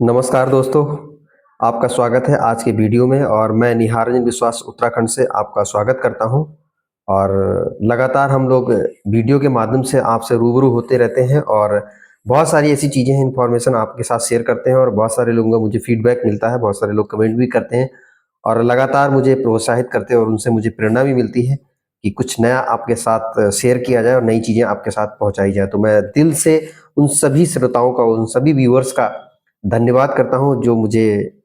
नमस्कार दोस्तों, आपका स्वागत है आज के वीडियो में और मैं निहारजन विश्वास उत्तराखंड से आपका स्वागत करता हूं। और लगातार हम लोग वीडियो के माध्यम से आपसे रूबरू होते रहते हैं और बहुत सारी ऐसी चीज़ें हैं, इन्फॉर्मेशन आपके साथ शेयर करते हैं और बहुत सारे लोगों का मुझे फीडबैक मिलता है, बहुत सारे लोग कमेंट भी करते हैं और लगातार मुझे प्रोत्साहित करते हैं और उनसे मुझे प्रेरणा भी मिलती है कि कुछ नया आपके साथ शेयर किया जाए और नई चीज़ें आपके साथ पहुँचाई जाए। तो मैं दिल से उन सभी श्रोताओं का, उन सभी व्यूअर्स का धन्यवाद करता हूँ जो मुझे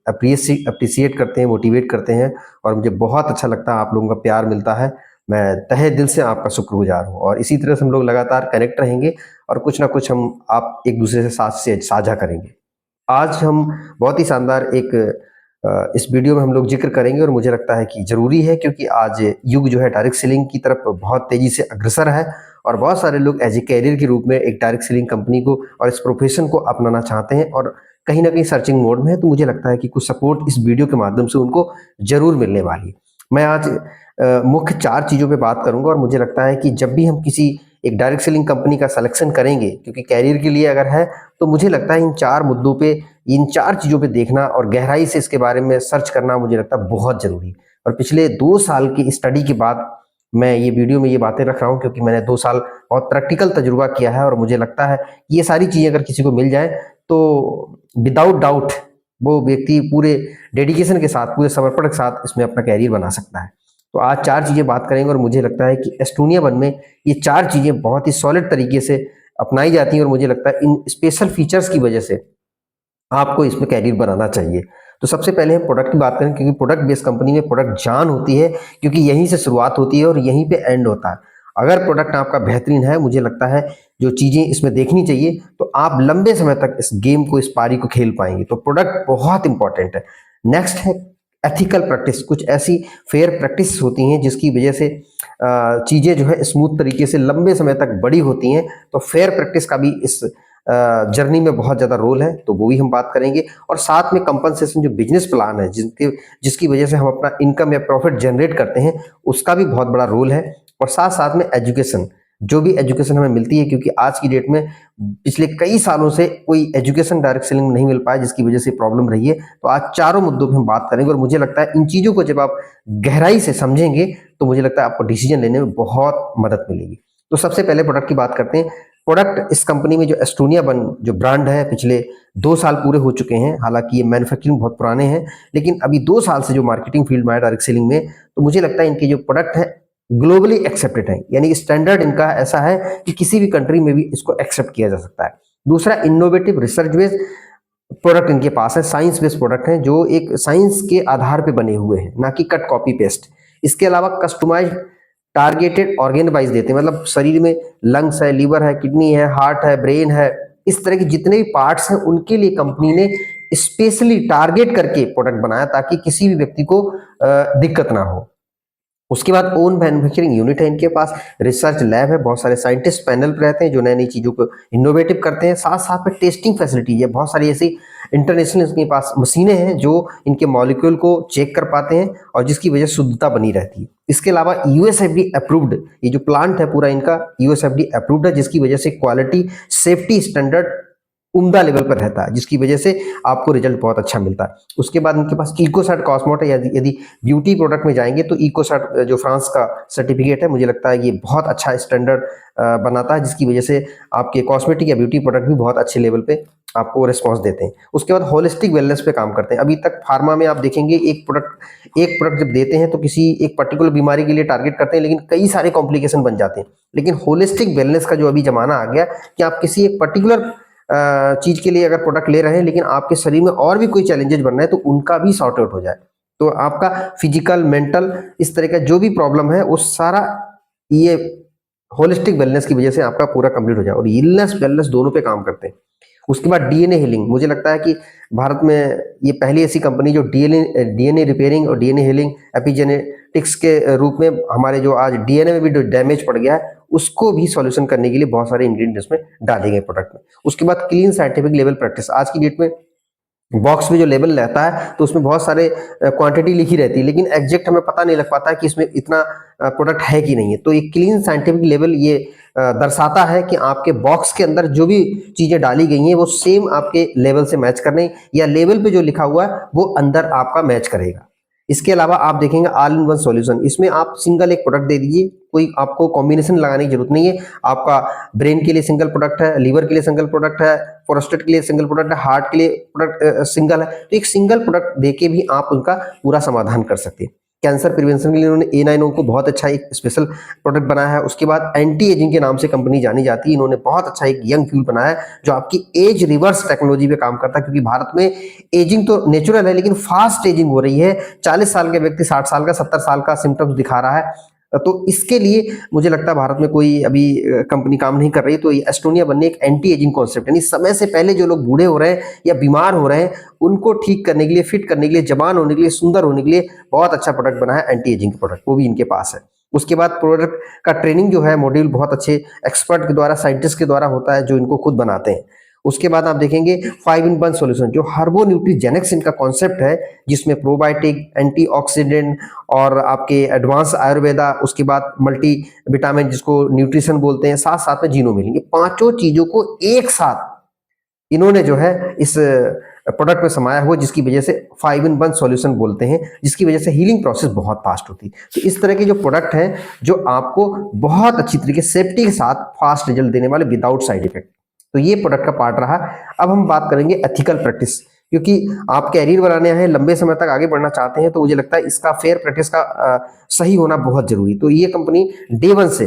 अप्रिशिएट करते हैं, मोटिवेट करते हैं और मुझे बहुत अच्छा लगता है, आप लोगों का प्यार मिलता है। मैं तहे दिल से आपका शुक्रगुजार हूँ और इसी तरह से हम लोग लगातार कनेक्ट रहेंगे और कुछ ना कुछ हम आप एक दूसरे से साथ से साझा करेंगे। आज हम बहुत ही शानदार एक इस वीडियो में हम लोग जिक्र करेंगे और मुझे लगता है कि ज़रूरी है, क्योंकि आज युग जो है डायरेक्ट सेलिंग की तरफ बहुत तेज़ी से अग्रसर है और बहुत सारे लोग एज ए कैरियर के रूप में एक डायरेक्ट सेलिंग कंपनी को और इस प्रोफेशन को अपनाना चाहते हैं और कहीं ना कहीं सर्चिंग मोड में है। तो मुझे लगता है कि कुछ सपोर्ट इस वीडियो के माध्यम से उनको ज़रूर मिलने वाली है। मैं आज मुख्य 4 चीज़ों पे बात करूँगा और मुझे लगता है कि जब भी हम किसी एक डायरेक्ट सेलिंग कंपनी का सिलेक्शन करेंगे, क्योंकि कैरियर के लिए अगर है, तो मुझे लगता है इन 4 मुद्दों पे, इन 4 चीज़ों पे देखना और गहराई से इसके बारे में सर्च करना मुझे लगता है बहुत ज़रूरी है। और पिछले 2 साल की स्टडी के बाद मैं ये वीडियो में ये बातें रख रहा हूँ, क्योंकि मैंने 2 साल बहुत प्रैक्टिकल तजुर्बा किया है और मुझे लगता है कि ये सारी चीज़ें अगर किसी को मिल जाए तो विदाउट डाउट वो व्यक्ति पूरे डेडिकेशन के साथ, पूरे समर्पण के साथ इसमें अपना कैरियर बना सकता है। तो आज 4 चीज़ें बात करेंगे और मुझे लगता है कि एस्टोनिया वन में ये 4 चीज़ें बहुत ही सॉलिड तरीके से अपनाई जाती हैं और मुझे लगता है इन स्पेशल फीचर्स की वजह से आपको इसमें कैरियर बनाना चाहिए। तो सबसे पहले हम प्रोडक्ट की बात करें, क्योंकि प्रोडक्ट बेस्ड कंपनी में प्रोडक्ट जान होती है, क्योंकि यहीं से शुरुआत होती है और यहीं पे एंड होता है। अगर प्रोडक्ट आपका बेहतरीन है, मुझे लगता है जो चीज़ें इसमें देखनी चाहिए, तो आप लंबे समय तक इस गेम को, इस पारी को खेल पाएंगे। तो प्रोडक्ट बहुत इंपॉर्टेंट है। नेक्स्ट है एथिकल प्रैक्टिस। कुछ ऐसी फेयर प्रैक्टिस होती हैं जिसकी वजह से चीज़ें जो है स्मूथ तरीके से लंबे समय तक बड़ी होती हैं। तो फेयर प्रैक्टिस का भी इस जर्नी में बहुत ज़्यादा रोल है, तो वो भी हम बात करेंगे। और साथ में कंपनसेशन, जो बिजनेस प्लान है जिसकी वजह से हम अपना इनकम या प्रॉफिट जनरेट करते हैं, उसका भी बहुत बड़ा रोल है। और साथ साथ में एजुकेशन, जो भी एजुकेशन हमें मिलती है, क्योंकि आज की डेट में पिछले कई सालों से कोई एजुकेशन डायरेक्ट सेलिंग नहीं मिल पाया, जिसकी वजह से प्रॉब्लम रही है। तो आज चारों मुद्दों पे हम बात करेंगे और मुझे लगता है इन चीज़ों को जब आप गहराई से समझेंगे तो मुझे लगता है आपको डिसीजन लेने में बहुत मदद मिलेगी। तो सबसे पहले प्रोडक्ट की बात करते हैं। प्रोडक्ट इस कंपनी में जो एस्टोनिया वन जो ब्रांड है, पिछले 2 साल पूरे हो चुके हैं। हालांकि ये मैन्युफैक्चरिंग बहुत पुराने हैं, लेकिन अभी 2 साल से जो मार्केटिंग फील्ड में है डायरेक्ट सेलिंग में, तो मुझे लगता है इनके जो प्रोडक्ट है ग्लोबली एक्सेप्टेड है। यानी स्टैंडर्ड इनका ऐसा है कि किसी भी कंट्री में भी इसको एक्सेप्ट किया जा सकता है। दूसरा, इनोवेटिव रिसर्च बेस्ड प्रोडक्ट इनके पास है। साइंस बेस्ड प्रोडक्ट हैं जो एक साइंस के आधार पे बने हुए हैं, ना कि कट कॉपी पेस्ट। इसके अलावा कस्टमाइज टारगेटेड ऑर्गेन वाइज देते हैं, मतलब शरीर में लंग्स है, लीवर है, किडनी है, हार्ट है, ब्रेन है, इस तरह के जितने भी पार्ट्स हैं उनके लिए कंपनी ने स्पेशली टारगेट करके प्रोडक्ट बनाया ताकि किसी भी व्यक्ति को दिक्कत ना हो। उसके बाद ओन मैन्युफैक्चरिंग यूनिट है इनके पास, रिसर्च लैब है, बहुत सारे साइंटिस्ट पैनल पर रहते हैं जो नई नई चीज़ों को इनोवेटिव करते हैं। साथ साथ में टेस्टिंग फैसिलिटी है, बहुत सारी ऐसी इंटरनेशनल इनके पास मशीनें हैं जो इनके मॉलिक्यूल को चेक कर पाते हैं और जिसकी वजह से शुद्धता बनी रहती है। इसके अलावा यूएसएफडी अप्रूव्ड, ये जो प्लांट है पूरा इनका यूएसएफडी अप्रूव्ड है, जिसकी वजह से क्वालिटी सेफ्टी स्टैंडर्ड उम्दा लेवल पर रहता है, जिसकी वजह से आपको रिजल्ट बहुत अच्छा मिलता है। उसके बाद इनके पास इकोसर्ट कॉस्मोट है। यदि ब्यूटी प्रोडक्ट में जाएंगे तो इकोसर्ट जो फ्रांस का सर्टिफिकेट है, मुझे लगता है ये बहुत अच्छा स्टैंडर्ड बनाता है, जिसकी वजह से आपके कॉस्मेटिक या ब्यूटी प्रोडक्ट भी बहुत अच्छे लेवल पे आपको रिस्पॉन्स देते हैं। उसके बाद होलिस्टिक वेलनेस पे काम करते हैं। अभी तक फार्मा में आप देखेंगे एक प्रोडक्ट जब देते हैं तो किसी एक पर्टिकुलर बीमारी के लिए टारगेट करते हैं, लेकिन कई सारे कॉम्प्लिकेशन बन जाते हैं। लेकिन होलिस्टिक वेलनेस का जो अभी जमाना आ गया कि आप किसी एक पर्टिकुलर चीज के लिए अगर प्रोडक्ट ले रहे हैं, लेकिन आपके शरीर में और भी कोई चैलेंजेस बन रहे हैं, तो उनका भी सॉर्ट आउट हो जाए। तो आपका फिजिकल, मेंटल, इस तरह का जो भी प्रॉब्लम है वो सारा ये होलिस्टिक वेलनेस की वजह से आपका पूरा कंप्लीट हो जाए। और इलनेस वेलनेस दोनों पे काम करते हैं। उसके बाद डीएनए हीलिंग, मुझे लगता है कि भारत में ये पहली ऐसी कंपनी जो डीएनए रिपेयरिंग और डीएनए हीलिंग एपिजेनेटिक्स के रूप में हमारे जो आज डीएनए में भी जो डैमेज पड़ गया है उसको भी सॉल्यूशन करने के लिए बहुत सारे इंग्रेडिएंट्स में डाले गए प्रोडक्ट में। उसके बाद क्लीन साइंटिफिक लेवल प्रैक्टिस, आज की डेट में बॉक्स में जो लेबल रहता है तो उसमें बहुत सारे क्वांटिटी लिखी रहती है, लेकिन एग्जैक्ट हमें पता नहीं लग पाता है कि इसमें इतना प्रोडक्ट है कि नहीं है। तो ये क्लीन साइंटिफिक लेवल ये दर्शाता है कि आपके बॉक्स के अंदर जो भी चीजें डाली गई हैं वो सेम आपके लेवल से मैच करने, या लेवल पे जो लिखा हुआ है वो अंदर आपका मैच करेगा। इसके अलावा आप देखेंगे ऑल इन वन सॉल्यूशन, इसमें आप सिंगल एक प्रोडक्ट दे दीजिए, कोई आपको कॉम्बिनेशन लगाने की जरूरत नहीं है। आपका ब्रेन के लिए सिंगल प्रोडक्ट है, लीवर के लिए सिंगल प्रोडक्ट है, प्रोस्टेट के लिए सिंगल प्रोडक्ट है, हार्ट के लिए प्रोडक्ट सिंगल है, तो एक सिंगल प्रोडक्ट देके भी आप उनका पूरा समाधान कर सकते हैं। कैंसर प्रिवेंशन के लिए उन्होंने A9O को बहुत अच्छा एक स्पेशल प्रोडक्ट बनाया है। उसके बाद एंटी एजिंग के नाम से कंपनी जानी जाती है, इन्होंने बहुत अच्छा एक यंग फ्यूल बनाया है जो आपकी एज रिवर्स टेक्नोलॉजी पे काम करता है, क्योंकि भारत में एजिंग तो नेचुरल है लेकिन फास्ट एजिंग हो रही है। 40 साल के व्यक्ति 60 साल का 70 साल का सिम्टम्स दिखा रहा है। तो इसके लिए मुझे लगता है भारत में कोई अभी कंपनी काम नहीं कर रही। तो ये एस्टोनिया बनने एक एंटी एजिंग कॉन्सेप्ट, यानी समय से पहले जो लोग बूढ़े हो रहे हैं या बीमार हो रहे हैं उनको ठीक करने के लिए, फिट करने के लिए, जवान होने के लिए, सुंदर होने के लिए बहुत अच्छा प्रोडक्ट बना है एंटी एजिंग प्रोडक्ट, वो भी इनके पास है। उसके बाद प्रोडक्ट का ट्रेनिंग जो है मॉड्यूल बहुत अच्छे एक्सपर्ट के द्वारा, साइंटिस्ट के द्वारा होता है जो इनको खुद बनाते हैं। उसके बाद आप देखेंगे 5-in-1 सॉल्यूशन जो हार्बोन्यूट्रिजेनिक्स इनका कॉन्सेप्ट है, जिसमें प्रोबायोटिक, एंटीऑक्सीडेंट और आपके एडवांस आयुर्वेदा, उसके बाद मल्टी विटामिन जिसको न्यूट्रिशन बोलते हैं, साथ साथ में जीनो मिलेंगे। पांचों चीजों को एक साथ इन्होंने जो है इस प्रोडक्ट में समाया हुआ, जिसकी वजह से 5-in-1 सॉल्यूशन बोलते हैं, जिसकी वजह से हीलिंग प्रोसेस बहुत फास्ट होती है। तो इस तरह के जो प्रोडक्ट हैं जो आपको बहुत अच्छी तरीके सेफ्टी के साथ फास्ट रिजल्ट देने वाले विदाउट साइड इफेक्ट, तो ये प्रोडक्ट का पार्ट रहा। अब हम बात करेंगे एथिकल प्रैक्टिस, क्योंकि आप कैरियर बनाने हैं, लंबे समय तक आगे बढ़ना चाहते हैं, तो मुझे लगता है इसका फेयर प्रैक्टिस का सही होना बहुत जरूरी। तो ये कंपनी डे 1 से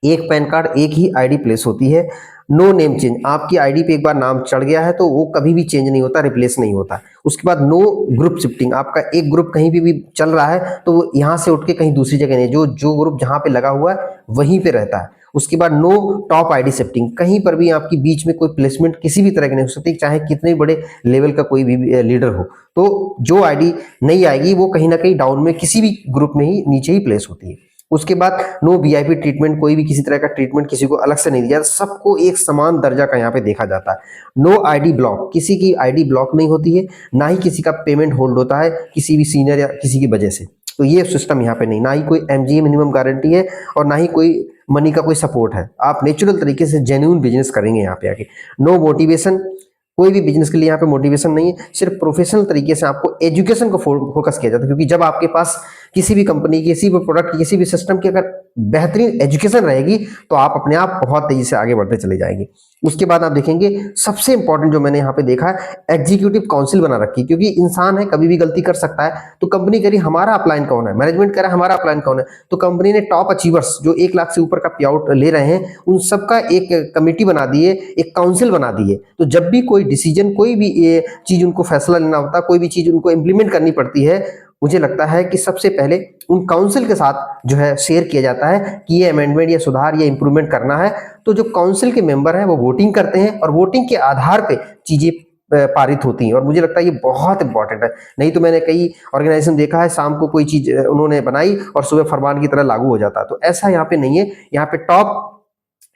एक पैन कार्ड, एक ही आईडी प्लेस होती है, नो नेम चेंज, आपकी आईडी पे एक बार नाम चढ़ गया है तो वो कभी भी चेंज नहीं होता, रिप्लेस नहीं होता। उसके बाद नो ग्रुप शिफ्टिंग, आपका एक ग्रुप कहीं भी चल रहा है तो वो यहाँ से उठ के कहीं दूसरी जगह नहीं, जो ग्रुप जहाँ पे लगा हुआ है वहीं पे रहता है। उसके बाद नो टॉप आईडी शिफ्टिंग, कहीं पर भी आपकी बीच में कोई प्लेसमेंट किसी भी तरह की नहीं हो सकती, चाहे कितने बड़े लेवल का कोई भी लीडर हो, तो जो आईडी नहीं आएगी वो कहीं ना कहीं डाउन में किसी भी ग्रुप में ही नीचे ही प्लेस होती है। उसके बाद नो वीआईपी ट्रीटमेंट, कोई भी किसी तरह का ट्रीटमेंट किसी को अलग से नहीं दिया, सबको एक समान दर्जा का यहाँ पे देखा जाता है। नो आईडी ब्लॉक, किसी की आईडी ब्लॉक नहीं होती है, ना ही किसी का पेमेंट होल्ड होता है किसी भी सीनियर या किसी की वजह से, तो ये सिस्टम यहाँ पे नहीं, ना ही कोई एमजीए मिनिमम गारंटी है और ना ही कोई मनी का कोई सपोर्ट है। आप नेचुरल तरीके से जेन्युइन बिजनेस करेंगे यहाँ पे आके। नो मोटिवेशन, कोई भी बिजनेस के लिए यहाँ पे मोटिवेशन नहीं है, सिर्फ प्रोफेशनल तरीके से आपको एजुकेशन को फोकस किया जाता है, क्योंकि जब आपके पास किसी भी कंपनी की, किसी भी प्रोडक्ट की, किसी भी सिस्टम की अगर बेहतरीन एजुकेशन रहेगी तो आप अपने आप बहुत तेजी से आगे बढ़ते चले जाएंगे। उसके बाद आप देखेंगे सबसे इंपॉर्टेंट जो मैंने यहाँ पे देखा है, एग्जीक्यूटिव काउंसिल बना रखी, क्योंकि इंसान है कभी भी गलती कर सकता है। तो कंपनी कह रही हमारा अपलाइन कौन है, मैनेजमेंट कह रहा है हमारा अपलाइन कौन है, तो कंपनी ने टॉप अचीवर्स जो 1 लाख से ऊपर का पे आउट ले रहे हैं उन सबका एक कमेटी बना दी है, एक काउंसिल बना दी है। तो जब भी कोई डिसीजन, कोई भी ये चीज उनको फैसला लेना होता है, कोई भी चीज उनको इंप्लीमेंट करनी पड़ती है, मुझे लगता है कि सबसे पहले उन काउंसिल के साथ जो है शेयर किया जाता है कि ये अमेंडमेंट या सुधार या इंप्रूवमेंट करना है। तो जो काउंसिल के मेंबर हैं वो वोटिंग करते हैं और वोटिंग के आधार पे चीजें पारित होती हैं, और मुझे लगता है ये बहुत इंपॉर्टेंट है। नहीं तो मैंने कई ऑर्गेनाइजेशन देखा है शाम को कोई चीज उन्होंने बनाई और सुबह फरमान की तरह लागू हो जाता है, तो ऐसा यहाँ पे नहीं है। यहाँ पे टॉप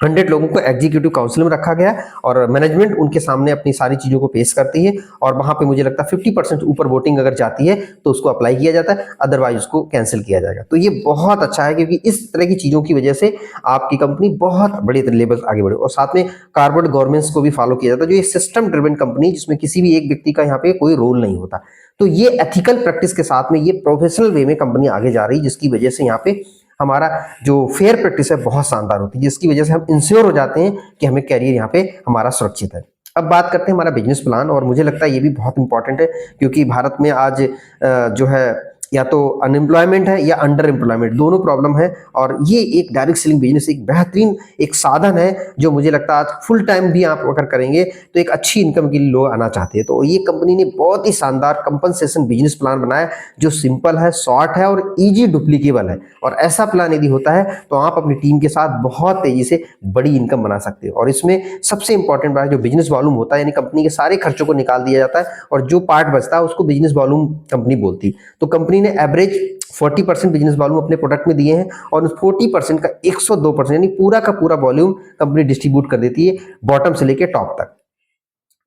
100 लोगों को एग्जीक्यूटिव काउंसिल में रखा गया और मैनेजमेंट उनके सामने अपनी सारी चीजों को पेश करती है, और वहां पे मुझे लगता है 50% ऊपर वोटिंग अगर जाती है तो उसको अप्लाई किया जाता है, अदरवाइज उसको कैंसिल किया जाएगा। तो ये बहुत अच्छा है, क्योंकि इस तरह की चीजों की वजह से आपकी कंपनी बहुत बड़े लेवल आगे बढ़े। और साथ में कार्पोरेट गवर्नेंस को भी फॉलो किया जाता है, जो ये सिस्टम ड्रिवन कंपनी जिसमें किसी भी एक व्यक्ति का यहाँ पे कोई रोल नहीं होता। तो ये एथिकल प्रैक्टिस के साथ में ये प्रोफेशनल वे में कंपनी आगे जा रही है, जिसकी वजह से यहाँ पे हमारा जो फेयर प्रैक्टिस है बहुत शानदार होती है, जिसकी वजह से हम इंश्योर हो जाते हैं कि हमें कैरियर यहाँ पे हमारा सुरक्षित है। अब बात करते हैं हमारा बिजनेस प्लान, और मुझे लगता है ये भी बहुत इंपॉर्टेंट है, क्योंकि भारत में आज जो है या तो अनएम्प्लॉयमेंट है या अंडर एम्प्लॉयमेंट, दोनों प्रॉब्लम है। और ये एक डायरेक्ट सेलिंग बिजनेस एक बेहतरीन एक साधन है, जो मुझे लगता है आज फुल टाइम भी आप अगर करेंगे तो एक अच्छी इनकम के लिए लोग आना चाहते हैं। तो ये कंपनी ने बहुत ही शानदार कंपनसेशन बिजनेस प्लान बनाया, जो सिंपल है, शॉर्ट है और इजी डुप्लीकेबल है। और ऐसा प्लान यदि होता है तो आप अपनी टीम के साथ बहुत तेजी से बड़ी इनकम बना सकते हो। और इसमें सबसे इंपॉर्टेंट बात है, जो बिजनेस वॉल्यूम होता है, यानी कंपनी के सारे खर्चों को निकाल दिया जाता है और जो पार्ट बचता है उसको बिजनेस वॉल्यूम कंपनी बोलती है। तो कंपनी ने एवरेज 40% बिजनेस वॉल्यूम अपने प्रोडक्ट में दिए हैं, और उस 40% का 102% यानी पूरा का पूरा वॉल्यूम कंपनी डिस्ट्रीब्यूट कर देती है बॉटम से लेके टॉप तक।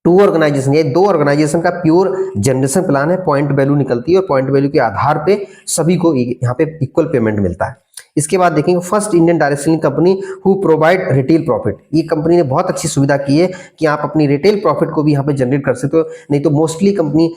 2 ऑर्गेनाइजेशन, ये 2 ऑर्गेनाइजेशन का प्योर जनरेशन प्लान है, पॉइंट वैल्यू निकलती है और पॉइंट वैल्यू के आधार पे सभी को यहाँ पे इक्वल पेमेंट मिलता है। इसके बाद देखेंगे first Indian direct selling company who provide retail profit. ये कंपनी ने बहुत अच्छी सुविधा की है कि आप अपनी रिटेल प्रॉफिट को भी यहाँ पे जनरेट कर सकते हो। नहीं तो मोस्टली कंपनी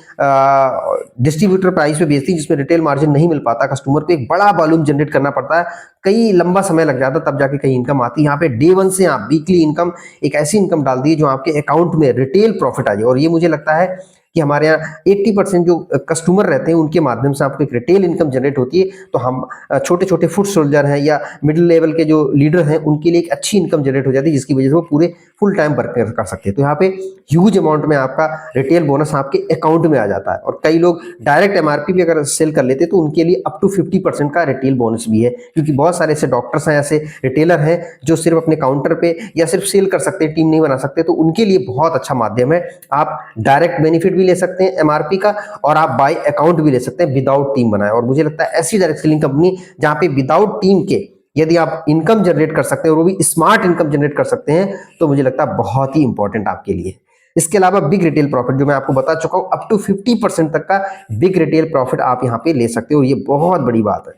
डिस्ट्रीब्यूटर प्राइस पे बेचती है जिसमें रिटेल मार्जिन नहीं मिल पाता, कस्टमर को एक बड़ा वॉल्यूम जनरेट करना पड़ता है, कई लंबा समय लग जाता है तब जाके कहीं इनकम आती है। यहाँ पे डे वन से आप वीकली इनकम एक ऐसी इनकम डाल दी जो आपके अकाउंट में रिटेल प्रॉफिट आ जाए। और ये मुझे लगता है कि हमारे यहाँ 80% जो कस्टमर रहते हैं उनके माध्यम से आपको एक रिटेल इनकम जनरेट होती है। तो हम छोटे छोटे फुट सोल्जर हैं या मिडिल लेवल के जो लीडर हैं उनके लिए एक अच्छी इनकम जनरेट हो जाती है जिसकी वजह से वो पूरे फुल टाइम वर्क कर सकते हैं। तो यहाँ पे ह्यूज अमाउंट में आपका रिटेल बोनस आपके अकाउंट में आ जाता है। और कई लोग डायरेक्ट एमआरपी भी अगर सेल कर लेते हैं तो उनके लिए अप टू 50% का रिटेल बोनस भी है, क्योंकि बहुत सारे ऐसे डॉक्टर्स हैं, ऐसे रिटेलर हैं जो सिर्फ अपने काउंटर पे या सिर्फ सेल कर सकते हैं, टीम नहीं बना सकते। तो उनके लिए बहुत अच्छा माध्यम है। आप डायरेक्ट बेनिफिट भी ले सकते हैं एमआरपी का और आप बाय अकाउंट भी ले सकते हैं विदाउट टीम बनाए। और मुझे लगता है ऐसी डायरेक्ट सेलिंग कंपनी जहां पे विदाउट टीम के यदि आप इनकम जनरेट कर सकते हैं और वो भी स्मार्ट इनकम जनरेट कर सकते हैं तो मुझे लगता है बहुत ही इंपॉर्टेंट आपके लिए। इसके अलावा बिग रिटेल प्रॉफिट जो मैं आपको बता चुका हूं, अप टू 50% तक का बिग रिटेल प्रॉफिट आप यहाँ पे ले सकते हो और ये बहुत बड़ी बात है।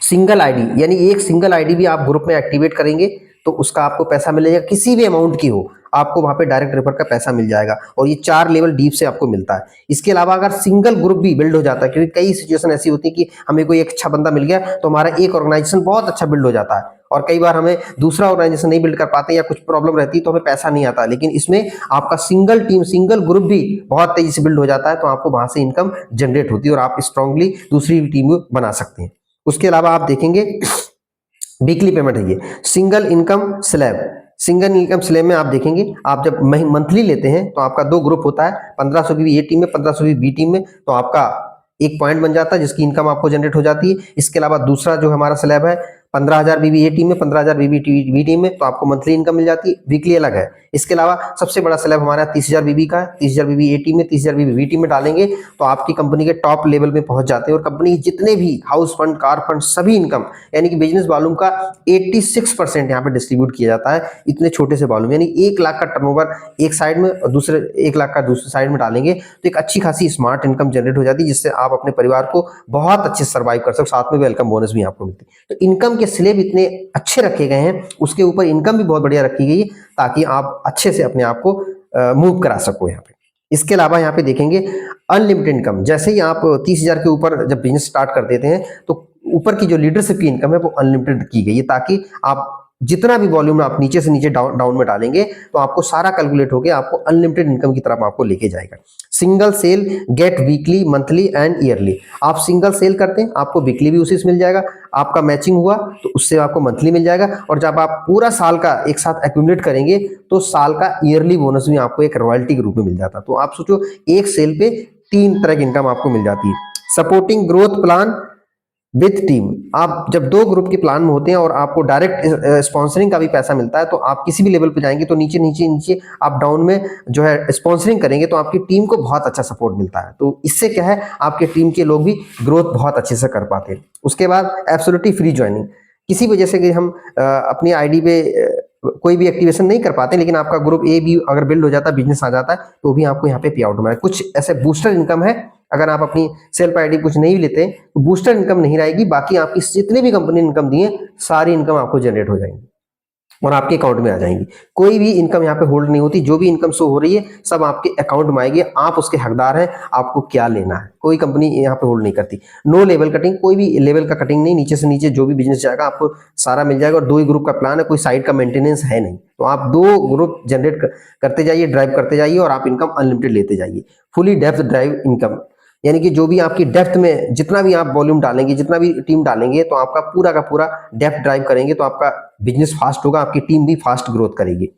सिंगल आईडी, यानी एक सिंगल आईडी भी आप ग्रुप में एक्टिवेट करेंगे तो उसका आपको पैसा मिलेगा, किसी भी अमाउंट की हो आपको वहां पे डायरेक्ट रेफर का पैसा मिल जाएगा और ये 4 लेवल डीप से आपको मिलता है। इसके अलावा अगर सिंगल ग्रुप भी बिल्ड हो जाता है, क्योंकि कई सिचुएशन ऐसी होती है कि हमें कोई एक अच्छा बंदा मिल गया तो हमारा एक ऑर्गेनाइजेशन बहुत अच्छा बिल्ड हो जाता है और कई बार हमें दूसरा ऑर्गेनाइजेशन नहीं बिल्ड कर पाते या कुछ प्रॉब्लम रहती है तो हमें पैसा नहीं आता। लेकिन इसमें आपका सिंगल टीम, सिंगल ग्रुप भी बहुत तेजी से बिल्ड हो जाता है तो आपको वहां से इनकम जनरेट होती है और आप स्ट्रांगली दूसरी टीम बना सकते हैं। उसके अलावा आप देखेंगे वीकली पेमेंट है ये single income slab. Single income slab में आप देखेंगे आप जब मंथली लेते हैं तो आपका 2 ग्रुप होता है, 1500 भी ए टीम में, 1500 भी बी टीम में, तो आपका एक पॉइंट बन जाता है जिसकी इनकम आपको जनरेट हो जाती है। इसके अलावा दूसरा जो हमारा स्लैब है 15,000 बीबी ए टीम में, 15,000 बीबी बी टीम में, तो आपको मंथली इनकम मिल जाती है, वीकली अलग है। इसके अलावा सबसे बड़ा स्लैब हमारा 30,000 बीबी का है, 30,000 बीबी ए टीम में, 30,000 बीबी बी टीम में डालेंगे तो आपकी कंपनी के टॉप लेवल में पहुंच जाते हैं और कंपनी जितने भी हाउस फंड, कार फंड, सभी इनकम यानी कि बिजनेस वॉल्यूम का 86% यहाँ पे डिस्ट्रीब्यूट किया जाता है इतने छोटे से वॉल्यूम। यानी 1 लाख का टर्नओवर एक साइड में और दूसरे 1 लाख का दूसरे साइड में डालेंगे तो एक अच्छी खासी स्मार्ट इनकम जनरेट हो जाती है जिससे आप अपने परिवार को बहुत अच्छे से सर्वाइव कर सकते, साथ में वेलकम बोनस भी आपको मिलती है। तो इनकम के स्लैब इतने अच्छे रखे गए हैं, उसके ऊपर इनकम भी बहुत बढ़िया रखी गई है ताकि आप अच्छे से अपने आप को मूव करा सको यहाँ पे। इसके अलावा यहाँ पे देखेंगे अनलिमिटेड इनकम। जैसे ही आप 30,000 के ऊपर जब बिजनेस स्टार्ट कर देते हैं तो ऊपर की जो लीडरशिप की इनकम है वो अनलिमिटेड की गई है ताकि आप जितना भी वॉल्यूम आप नीचे से नीचे डाउन में डालेंगे तो आपको सारा कैलकुलेट होकर आपको अनलिमिटेड इनकम की तरफ आपको लेके जाएगा। Single sale get weekly, monthly and yearly. आप सिंगल सेल करते हैं आपको वीकली भी उसी से मिल जाएगा, आपका मैचिंग हुआ तो उससे आपको मंथली मिल जाएगा और जब आप पूरा साल का एक साथ एक्यूमुलेट करेंगे तो साल का ईयरली बोनस भी आपको एक रॉयल्टी के रूप में मिल जाता। तो आप सोचो एक सेल पे 3 तरह की इनकम आपको मिल जाती है। Supporting growth plan with team. आप जब 2 ग्रुप के प्लान में होते हैं और आपको डायरेक्ट स्पॉन्सरिंग का भी पैसा मिलता है तो आप किसी भी लेवल पे जाएंगे तो नीचे नीचे नीचे आप डाउन में जो है स्पॉन्सरिंग करेंगे तो आपकी टीम को बहुत अच्छा सपोर्ट मिलता है। तो इससे क्या है आपके टीम के लोग भी ग्रोथ बहुत अच्छे से कर पाते हैं। उसके बाद एब्सोल्युटली फ्री ज्वाइनिंग। किसी वजह से कि हम अपनी आईडी पे कोई भी एक्टिवेशन नहीं कर पाते लेकिन आपका ग्रुप ए भी अगर बिल्ड हो जाता है, बिजनेस आ जाता है तो भी आपको यहाँ पे पे आउट मिला है। कुछ ऐसे बूस्टर इनकम है, अगर आप अपनी सेल्फ आईडी कुछ नहीं लेते तो बूस्टर इनकम नहीं रहेगी, बाकी आपकी जितनी भी कंपनी इनकम दी है सारी इनकम आपको जनरेट हो जाएंगी और आपके अकाउंट में आ जाएंगी। कोई भी इनकम यहाँ पे होल्ड नहीं होती, जो भी इनकम शो हो रही है सब आपके अकाउंट में आएगी, आप उसके हकदार हैं, आपको क्या लेना है। कोई कंपनी यहाँ पे होल्ड नहीं करती। नो लेवल कटिंग, कोई भी लेवल का कटिंग नहीं, नीचे से नीचे जो भी बिजनेस जाएगा आपको सारा मिल जाएगा और 2 ही ग्रुप का प्लान है, कोई साइड का मेंटेनेंस है नहीं। तो आप 2 ग्रुप जनरेट करते जाइए, ड्राइव करते जाइए और आप इनकम अनलिमिटेड लेते जाइए। फुली डेप्थ ड्राइव इनकम, यानी कि जो भी आपकी डेप्थ में जितना भी आप वॉल्यूम डालेंगे, जितना भी टीम डालेंगे तो आपका पूरा का पूरा डेप्थ ड्राइव करेंगे तो आपका बिजनेस फास्ट होगा, आपकी टीम भी फास्ट ग्रोथ करेगी।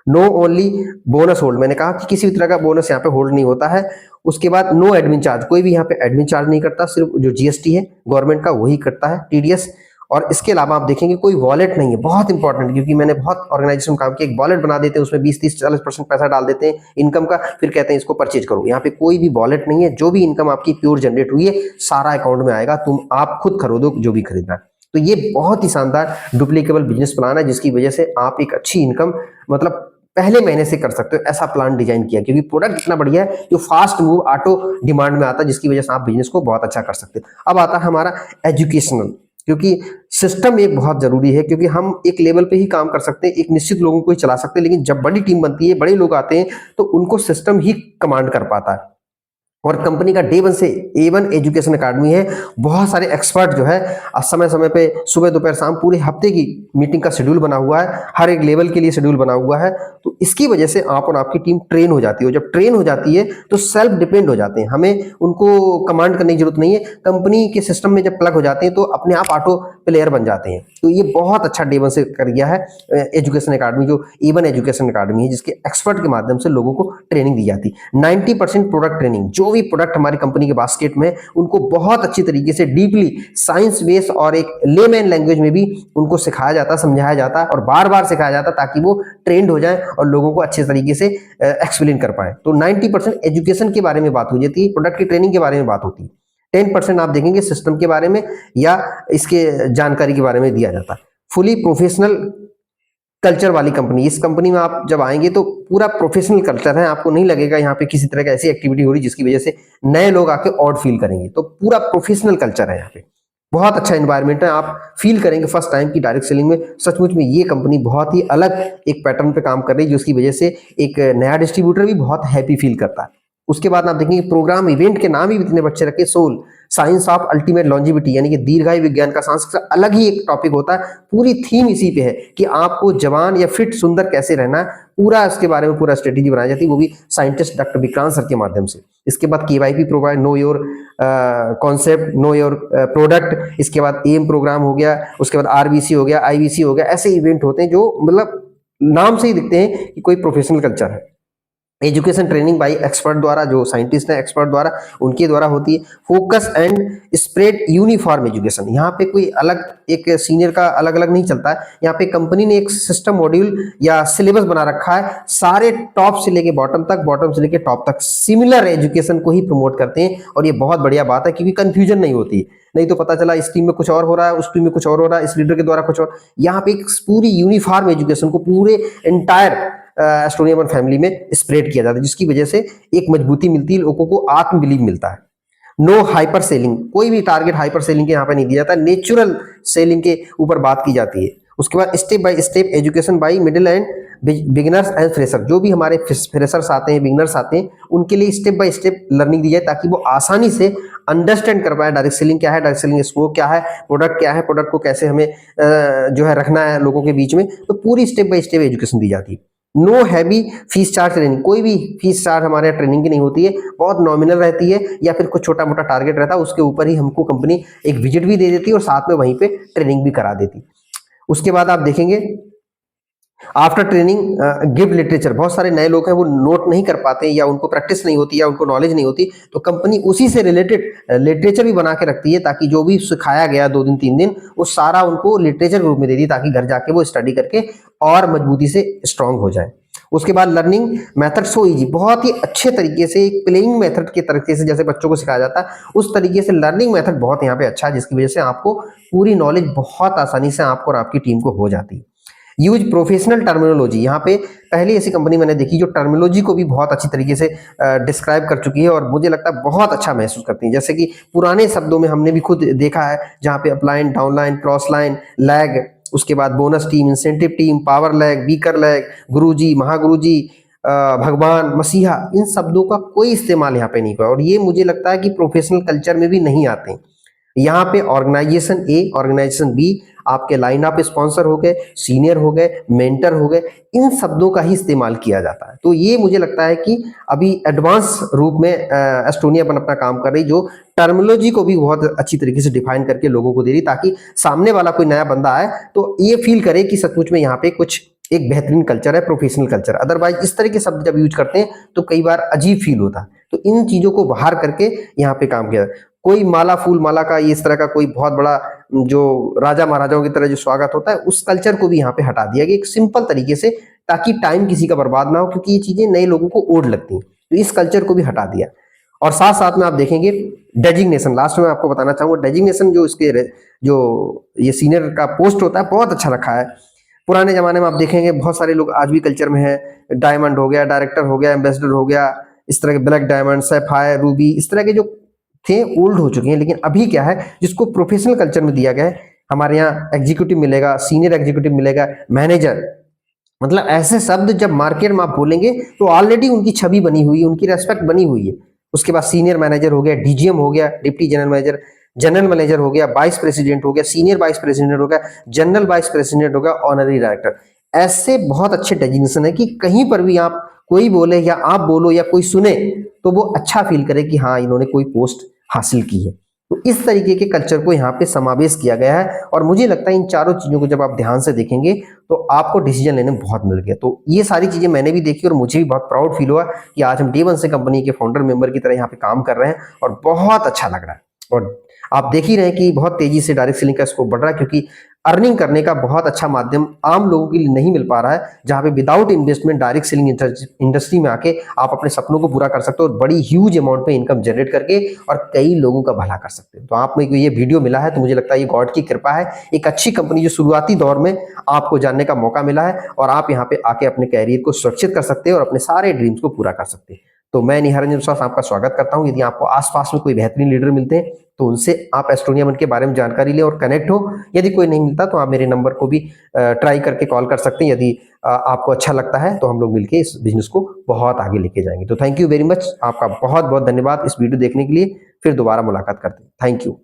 नो ओनली बोनस होल्ड, मैंने कहा कि किसी भी तरह का बोनस यहाँ पे होल्ड नहीं होता है। उसके बाद नो एडमिन चार्ज, कोई भी यहाँ पे एडमिन चार्ज नहीं करता, सिर्फ जो जीएसटी है गवर्नमेंट का वही करता है, टीडीएस। और इसके अलावा आप देखेंगे कोई वॉलेट नहीं है, बहुत इंपॉर्टेंट, क्योंकि मैंने बहुत ऑर्गेनाइजेशन काम किया, एक वॉलेट बना देते हैं उसमें 20-30-40% पैसा डाल देते हैं इनकम का, फिर कहते हैं इसको परचेज करो। यहाँ पे कोई भी वॉलेट नहीं है, जो भी इनकम आपकी प्योर जनरेट हुई है सारा अकाउंट में आएगा, तुम आप खुद खरीदो जो भी खरीदना है। तो ये बहुत ही शानदार डुप्लीकेबल बिजनेस प्लान है जिसकी वजह से आप एक अच्छी इनकम मतलब पहले महीने से कर सकते हो, ऐसा प्लान डिजाइन किया क्योंकि प्रोडक्ट इतना बढ़िया है जो फास्ट मूव ऑटो डिमांड में आता है जिसकी वजह से आप बिजनेस को बहुत अच्छा कर सकते हो। अब आता है हमारा एजुकेशनल। क्योंकि सिस्टम एक बहुत जरूरी है, क्योंकि हम एक लेवल पे ही काम कर सकते हैं, एक निश्चित लोगों को ही चला सकते हैं, लेकिन जब बड़ी टीम बनती है, बड़े लोग आते हैं, तो उनको सिस्टम ही कमांड कर पाता है। और कंपनी का डे वन से A1 एजुकेशन अकेडमी है। बहुत सारे एक्सपर्ट जो है समय समय पे सुबह दोपहर शाम पूरे हफ्ते की मीटिंग का शेड्यूल बना हुआ है, हर एक लेवल के लिए शेड्यूल बना हुआ है। तो इसकी वजह से आप और आपकी टीम ट्रेन हो जाती है। जब ट्रेन हो जाती है तो सेल्फ डिपेंड हो जाते हैं, हमें उनको कमांड करने की जरूरत नहीं है। कंपनी के सिस्टम में जब प्लग हो जाते हैं तो अपने आप ऑटो प्लेयर बन जाते हैं। तो ये बहुत अच्छा डे वन से कर गया है एजुकेशन अकेडमी, जो A1 एजुकेशन अकेडमी है, जिसके एक्सपर्ट के माध्यम से लोगों को ट्रेनिंग दी जाती है। 90% प्रोडक्ट ट्रेनिंग, जो भी प्रोडक्ट हमारी कंपनी के बास्केट में, उनको बहुत अच्छी तरीके से डीपली साइंस बेस और एक लेमैन लैंग्वेज में भी उनको सिखाया जाता, समझाया जाता और बार बार सिखाया जाता, ताकि वो ट्रेंड हो जाए और लोगों को अच्छे तरीके से एक्सप्लेन कर पाए। तो 90% एजुकेशन के बारे में बात हो जाती है, प्रोडक्ट की ट्रेनिंग के बारे में बात होती है। 10% आप देखेंगे सिस्टम के बारे में या इसके जानकारी के बारे में दिया जाता है। फुली प्रोफेशनल कल्चर वाली कंपनी, इस कंपनी में आप जब आएंगे तो पूरा प्रोफेशनल कल्चर है, आपको नहीं लगेगा यहाँ पे किसी तरह का ऐसी एक्टिविटी हो रही जिसकी वजह से नए लोग आके ऑड फील करेंगे। तो पूरा प्रोफेशनल कल्चर है यहाँ पे, बहुत अच्छा एनवायरनमेंट है, आप फील करेंगे फर्स्ट टाइम की डायरेक्ट सेलिंग में सचमुच में ये कंपनी बहुत ही अलग एक पैटर्न पे काम कर रही है, जिसकी वजह से एक नया डिस्ट्रीब्यूटर भी बहुत हैप्पी फील करता है। उसके बाद आप देखेंगे प्रोग्राम इवेंट के नाम ही इतने बच्चे रखे, soul science of ultimate longevity, यानी कि दीर्घायु विज्ञान का साइंस का अलग ही एक टॉपिक होता है। पूरी थीम इसी पे है कि आपको जवान या फिट सुंदर कैसे रहना है, पूरा इसके बारे में पूरा स्ट्रेटेजी बनाई जाती है, वो भी साइंटिस्ट डॉक्टर विक्रांत सर के माध्यम से। इसके बाद KYP provide, know your concept, know your product. इसके बाद AM प्रोग्राम हो गया, उसके बाद RBC हो गया, IBC हो गया। ऐसे इवेंट होते हैं जो मतलब नाम से ही दिखते हैं कि कोई प्रोफेशनल कल्चर है। एजुकेशन ट्रेनिंग बाय एक्सपर्ट द्वारा, जो साइंटिस्ट हैं एक्सपर्ट द्वारा, उनके द्वारा होती है। Focus and spread uniform education, यहाँ पे कोई अलग एक सीनियर का अलग अलग नहीं चलता है। यहाँ पे कंपनी ने एक सिस्टम मॉड्यूल या सिलेबस बना रखा है, सारे टॉप से लेके बॉटम तक, बॉटम से लेके टॉप तक सिमिलर एजुकेशन को ही प्रमोट करते हैं। और ये बहुत बढ़िया बात है, क्योंकि कंफ्यूजन नहीं होती, नहीं तो पता चला इस टीम में कुछ और हो रहा है, उस टीम में कुछ और हो रहा है, इस लीडर के द्वारा कुछ और। यहाँ पे एक पूरी यूनिफॉर्म एजुकेशन को पूरे एंटायर एस्टोनिया वन फैमिली में स्प्रेड किया जाता है, जिसकी वजह से एक मजबूती मिलती है, लोगों को आत्म बिलीव मिलता है। नो हाइपर सेलिंग, कोई भी टारगेट हाइपर सेलिंग के यहाँ पे नहीं दिया जाता, नेचुरल सेलिंग के ऊपर बात की जाती है। उसके बाद step by step education by middle and beginners and fresher, जो भी हमारे फ्रेशर्स आते हैं, बिगिनर्स आते हैं, उनके लिए स्टेप बाय स्टेप लर्निंग दी जाए, ताकि वो आसानी से अंडरस्टैंड कर पाए डायरेक्ट सेलिंग क्या है, डायरेक्ट सेलिंग स्कोप क्या है, प्रोडक्ट क्या है, प्रोडक्ट को कैसे हमें जो है रखना है लोगों के बीच में। तो पूरी स्टेप बाय स्टेप एजुकेशन दी जाती है। Know heavy fees charge training, कोई भी फीस चार्ज हमारे यहाँ ट्रेनिंग की नहीं होती है, बहुत नॉमिनल रहती है, या फिर कुछ छोटा मोटा टारगेट रहता है, उसके ऊपर ही हमको कंपनी एक विजिट भी दे देती है और साथ में वहीं पे ट्रेनिंग भी करा देती। उसके बाद आप देखेंगे आफ्टर ट्रेनिंग गिव लिटरेचर, बहुत सारे नए लोग हैं वो नोट नहीं कर पाते, या उनको प्रैक्टिस नहीं होती, या उनको नॉलेज नहीं होती, तो कंपनी उसी से रिलेटेड लिटरेचर भी बना के रखती है, ताकि जो भी सिखाया गया 2 दिन 3 दिन, वो सारा उनको लिटरेचर के रूप में दे दी, ताकि घर जाके वो स्टडी करके और मजबूती से स्ट्रांग हो जाए। उसके बाद लर्निंग मेथड सो इजी, बहुत ही अच्छे तरीके से एक प्लेइंग मेथड के तरीके से जैसे बच्चों को सिखाया जाता है, उस तरीके से लर्निंग मेथड बहुत यहाँ पे अच्छा है, जिसकी वजह से आपको पूरी नॉलेज बहुत आसानी से आपको और आपकी टीम को हो जाती है। यूज प्रोफेशनल टर्मिनोलॉजी, यहाँ पे पहली ऐसी कंपनी मैंने देखी जो टर्मिनोलॉजी को भी बहुत अच्छी तरीके से डिस्क्राइब कर चुकी है, और मुझे लगता है बहुत अच्छा महसूस करती है। जैसे कि पुराने शब्दों में हमने भी खुद देखा है, जहाँ पे upline, downline, cross line, leg, उसके बाद bonus team, incentive team, power leg, weaker leg, गुरुजी, महागुरुजी, भगवान, मसीहा, इन शब्दों का कोई इस्तेमाल यहाँ पे नहीं हुआ, और ये मुझे लगता है कि प्रोफेशनल कल्चर में भी नहीं आते। यहाँ पे ऑर्गेनाइजेशन ए, ऑर्गेनाइजेशन बी, आपके लाइन ऑफ स्पॉन्सर हो गए, सीनियर हो गए, मेंटर हो गए, इन शब्दों का ही इस्तेमाल किया जाता है। तो ये मुझे लगता है कि अभी एडवांस रूप में एस्टोनिया अपन अपना काम कर रही, जो टर्मिनोलॉजी को भी बहुत अच्छी तरीके से डिफाइन करके लोगों को दे रही, ताकि सामने वाला कोई नया बंदा आए तो ये फील करे कि सचमुच में यहाँ पे कुछ एक बेहतरीन कल्चर है, प्रोफेशनल कल्चर। अदरवाइज इस तरह के शब्द जब यूज करते हैं तो कई बार अजीब फील होता है। तो इन चीजों को बाहर करके यहाँ पे काम किया। कोई माला फूल माला का इस तरह का कोई बहुत बड़ा जो राजा महाराजाओं की तरह जो स्वागत होता है, उस कल्चर को भी यहाँ पे हटा दिया गया एक सिंपल तरीके से, ताकि टाइम किसी का बर्बाद ना हो, क्योंकि ये चीजें नए लोगों को ओढ़ लगती हैं। तो इस कल्चर को भी हटा दिया। और साथ साथ में आप देखेंगे डेजिग्नेशन, लास्ट में आपको बताना चाहूंगा, डेजिग्नेशन जो इसके जो ये सीनियर का पोस्ट होता है बहुत अच्छा रखा है। पुराने जमाने में आप देखेंगे बहुत सारे लोग आज भी कल्चर में है, डायमंड हो गया, डायरेक्टर हो गया, एम्बेसडर हो गया, इस तरह के ब्लैक डायमंड, सैफायर, रूबी, इस तरह के जो थे ओल्ड हो चुके हैं। लेकिन अभी क्या है, जिसको प्रोफेशनल कल्चर में दिया गया है, हमारे यहाँ एग्जीक्यूटिव मिलेगा, सीनियर एग्जीक्यूटिव मिलेगा, मैनेजर। मतलब ऐसे शब्द जब मार्केट में आप बोलेंगे तो ऑलरेडी उनकी छवि बनी हुई है, उनकी रेस्पेक्ट बनी हुई है। उसके बाद सीनियर मैनेजर हो गया, डीजीएम हो गया, deputy general manager, general manager हो गया, वाइस प्रेसिडेंट हो गया, सीनियर वाइस प्रेसिडेंट हो गया, जनरल वाइस प्रेसिडेंट हो गया, ऑनरी डायरेक्टर। ऐसे बहुत अच्छे डेजिग्नेशन है कि कहीं पर भी आप कोई बोले या आप बोलो या कोई सुने तो वो अच्छा फील करे कि हाँ इन्होंने कोई पोस्ट हासिल की है। तो इस तरीके के कल्चर को यहाँ पे समावेश किया गया है और मुझे लगता है इन चारों चीजों को जब आप ध्यान से देखेंगे तो आपको डिसीजन लेने में बहुत मिल गया। तो ये सारी चीजें मैंने भी देखी और मुझे भी बहुत प्राउड फील हुआ कि आज हम डे 1 से कंपनी के फाउंडर मेंबर की तरह यहाँ पे काम कर रहे हैं और बहुत अच्छा लग रहा है। और आप देख ही रहे हैं कि बहुत तेजी से डायरेक्ट सेलिंग का स्कोप बढ़ रहा है, क्योंकि अर्निंग करने का बहुत अच्छा माध्यम आम लोगों के लिए नहीं मिल पा रहा है, जहां पे without investment direct selling industry में आके आप अपने सपनों को पूरा कर सकते हो और बड़ी ह्यूज अमाउंट में इनकम जनरेट करके और कई लोगों का भला कर सकते हो। तो आप में को ये वीडियो मिला है तो मुझे लगता है ये गॉड की कृपा है। एक अच्छी कंपनी जो शुरुआती दौर में आपको जानने का मौका मिला है और आप यहाँ पे आके अपने कैरियर को सुरक्षित कर सकते हैं और अपने सारे ड्रीम्स को पूरा कर सकते हैं। तो मैं निहारंजन विश्वास आपका स्वागत करता हूं। यदि आपको आसपास में कोई बेहतरीन लीडर मिलते हैं तो उनसे आप एस्टोनिया मन के बारे में जानकारी लें और कनेक्ट हो। यदि कोई नहीं मिलता तो आप मेरे नंबर को भी ट्राई करके कॉल कर सकते हैं। यदि आपको अच्छा लगता है तो हम लोग मिलके इस बिजनेस को बहुत आगे लेके जाएंगे। तो थैंक यू वेरी मच, आपका बहुत बहुत धन्यवाद इस वीडियो देखने के लिए। फिर दोबारा मुलाकात करते हैं। Thank you.